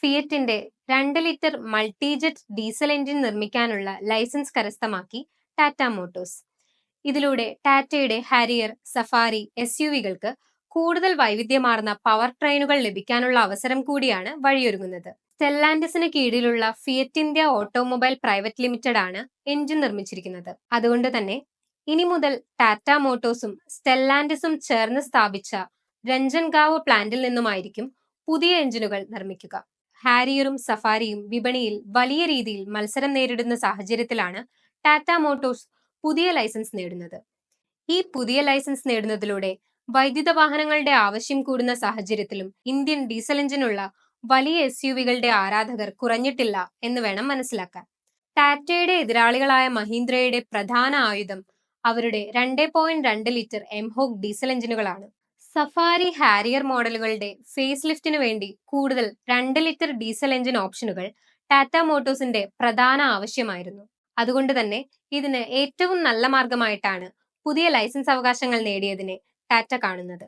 ഫിയറ്റിന്റെ 2 litre Multijet diesel engine നിർമ്മിക്കാനുള്ള licence കരസ്ഥമാക്കി Tata Motors. ഇതിലൂടെ ടാറ്റയുടെ ഹാരിയർ, സഫാരി SUVകൾക്ക് കൂടുതൽ വൈവിധ്യമാർന്ന പവർ ട്രെയിനുകൾ ലഭിക്കാനുള്ള അവസരം കൂടിയാണ് വഴിയൊരുങ്ങുന്നത്. സ്റ്റെല്ലാൻഡിസിന് കീഴിലുള്ള Fiat India automobile private limited ആണ് എഞ്ചിൻ നിർമ്മിച്ചിരിക്കുന്നത്. അതുകൊണ്ട് തന്നെ ഇനി മുതൽ ടാറ്റ മോട്ടോഴ്സും സ്റ്റെല്ലാൻഡിസും ചേർന്ന് സ്ഥാപിച്ച രഞ്ജൻഗാവ് പ്ലാന്റിൽ നിന്നുമായിരിക്കും പുതിയ എഞ്ചിനുകൾ നിർമ്മിക്കുക. ഹാരിയറും സഫാരിയും വിപണിയിൽ വലിയ രീതിയിൽ മത്സരം നേരിടുന്ന സാഹചര്യത്തിലാണ് ടാറ്റ മോട്ടോഴ്സ് പുതിയ ലൈസൻസ് നേടുന്നത്. ഈ പുതിയ ലൈസൻസ് നേടുന്നതിലൂടെ വൈദ്യുത വാഹനങ്ങളുടെ ആവശ്യം കൂടുന്ന സാഹചര്യത്തിലും ഇന്ത്യൻ ഡീസൽ എഞ്ചിനുള്ള വലിയ SUVകളുടെ ആരാധകർ കുറഞ്ഞിട്ടില്ല എന്ന് വേണം മനസ്സിലാക്കാൻ. ടാറ്റയുടെ എതിരാളികളായ മഹീന്ദ്രയുടെ പ്രധാന ആയുധം അവരുടെ 2.2 litre mHawk diesel എഞ്ചിനുകളാണ്. Safari, Harrier മോഡലുകളുടെ ഫേസ് ലിഫ്റ്റിനു വേണ്ടി കൂടുതൽ 2 ലിറ്റർ ഡീസൽ എഞ്ചിൻ ഓപ്ഷനുകൾ ടാറ്റ മോട്ടോഴ്സിന്റെ പ്രധാന ആവശ്യമായിരുന്നു. അതുകൊണ്ട് തന്നെ ഇതിന് ഏറ്റവും നല്ല മാർഗമായിട്ടാണ് പുതിയ ലൈസൻസ് അവകാശങ്ങൾ നേടിയതിനെ ടാറ്റ കാണുന്നത്.